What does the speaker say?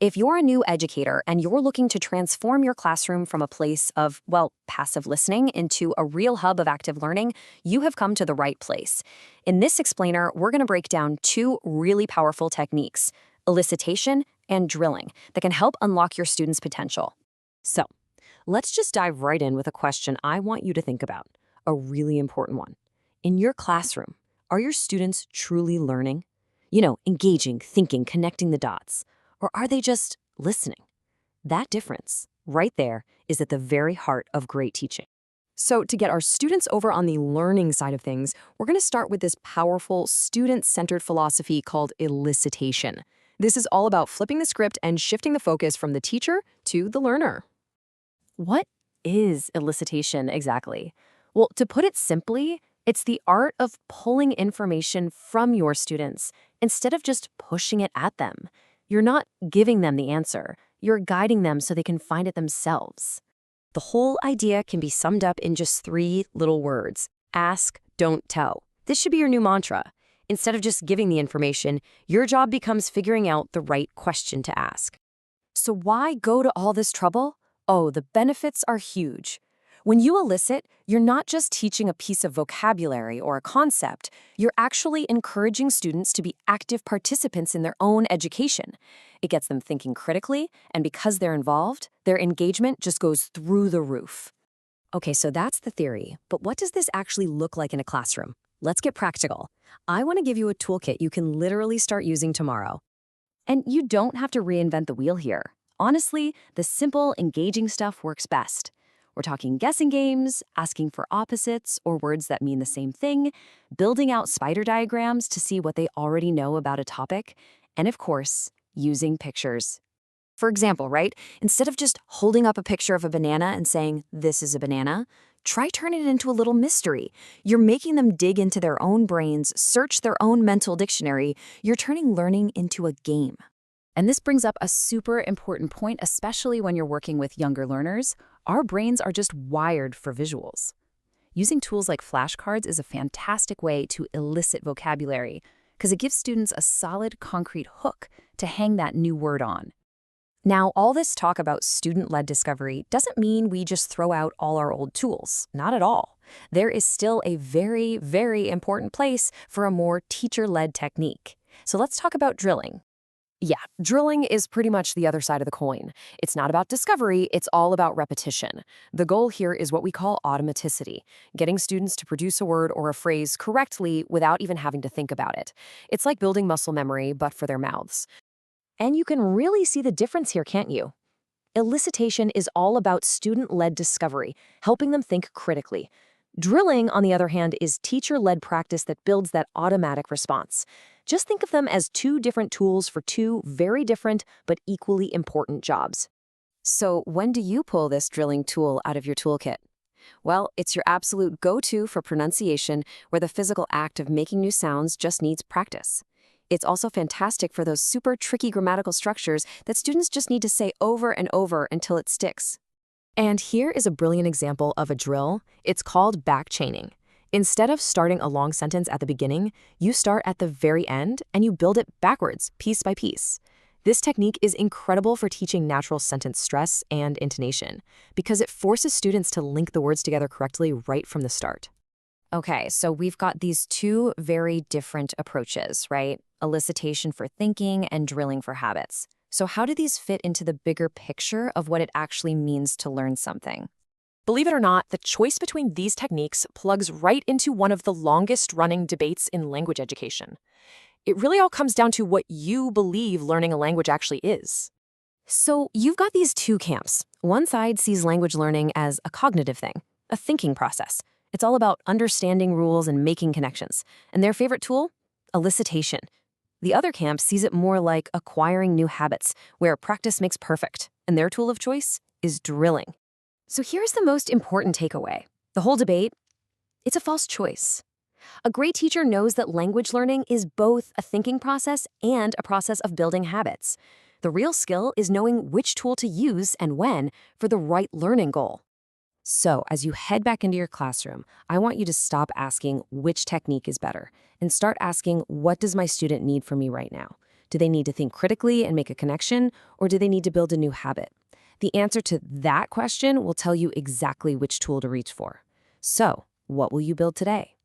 If you're a new educator and you're looking to transform your classroom from a place of, well, passive listening into a real hub of active learning, you have come to the right place. In this explainer, we're going to break down two really powerful techniques, elicitation and drilling, that can help unlock your students' potential. So, let's just dive right in with a question I want you to think about, a really important one. In your classroom, are your students truly learning? Engaging, thinking, connecting the dots. Or are they just listening? That difference, right there, is at the very heart of great teaching. So to get our students over on the learning side of things, we're going to start with this powerful student-centered philosophy called elicitation. This is all about flipping the script and shifting the focus from the teacher to the learner. What is elicitation exactly? Well, to put it simply, it's the art of pulling information from your students instead of just pushing it at them. You're not giving them the answer. You're guiding them so they can find it themselves. The whole idea can be summed up in just three little words. Ask, don't tell. This should be your new mantra. Instead of just giving the information, your job becomes figuring out the right question to ask. So why go to all this trouble? Oh, the benefits are huge. When you elicit, you're not just teaching a piece of vocabulary or a concept, you're actually encouraging students to be active participants in their own education. It gets them thinking critically, and because they're involved, their engagement just goes through the roof. Okay, so that's the theory, but what does this actually look like in a classroom? Let's get practical. I want to give you a toolkit you can literally start using tomorrow. And you don't have to reinvent the wheel here. Honestly, the simple, engaging stuff works best. We're talking guessing games, asking for opposites or words that mean the same thing, building out spider diagrams to see what they already know about a topic, and of course, using pictures. For example, right? Instead of just holding up a picture of a banana and saying, "This is a banana," try turning it into a little mystery. You're making them dig into their own brains, search their own mental dictionary. You're turning learning into a game. And this brings up a super important point, especially when you're working with younger learners. Our brains are just wired for visuals. Using tools like flashcards is a fantastic way to elicit vocabulary because it gives students a solid, concrete hook to hang that new word on. Now, all this talk about student-led discovery doesn't mean we just throw out all our old tools. Not at all. There is still a very, very important place for a more teacher-led technique. So let's talk about drilling. Yeah, drilling is pretty much the other side of the coin. It's not about discovery, it's all about repetition. The goal here is what we call automaticity, getting students to produce a word or a phrase correctly without even having to think about it. It's like building muscle memory, but for their mouths. And you can really see the difference here, can't you? Elicitation is all about student-led discovery, helping them think critically. Drilling, on the other hand, is teacher-led practice that builds that automatic response. Just think of them as two different tools for two very different but equally important jobs. So when do you pull this drilling tool out of your toolkit? Well, it's your absolute go-to for pronunciation, where the physical act of making new sounds just needs practice. It's also fantastic for those super tricky grammatical structures that students just need to say over and over until it sticks. And here is a brilliant example of a drill. It's called back-chaining. Instead of starting a long sentence at the beginning, you start at the very end and you build it backwards, piece by piece. This technique is incredible for teaching natural sentence stress and intonation because it forces students to link the words together correctly right from the start. Okay, so we've got these two very different approaches, right? Elicitation for thinking and drilling for habits. So how do these fit into the bigger picture of what it actually means to learn something? Believe it or not, the choice between these techniques plugs right into one of the longest-running debates in language education. It really all comes down to what you believe learning a language actually is. So you've got these two camps. One side sees language learning as a cognitive thing, a thinking process. It's all about understanding rules and making connections. And their favorite tool? Elicitation. The other camp sees it more like acquiring new habits, where practice makes perfect, and their tool of choice is drilling. So here's the most important takeaway. The whole debate, it's a false choice. A great teacher knows that language learning is both a thinking process and a process of building habits. The real skill is knowing which tool to use and when for the right learning goal. So as you head back into your classroom, I want you to stop asking which technique is better and start asking, what does my student need from me right now? Do they need to think critically and make a connection, or do they need to build a new habit? The answer to that question will tell you exactly which tool to reach for. So, what will you build today?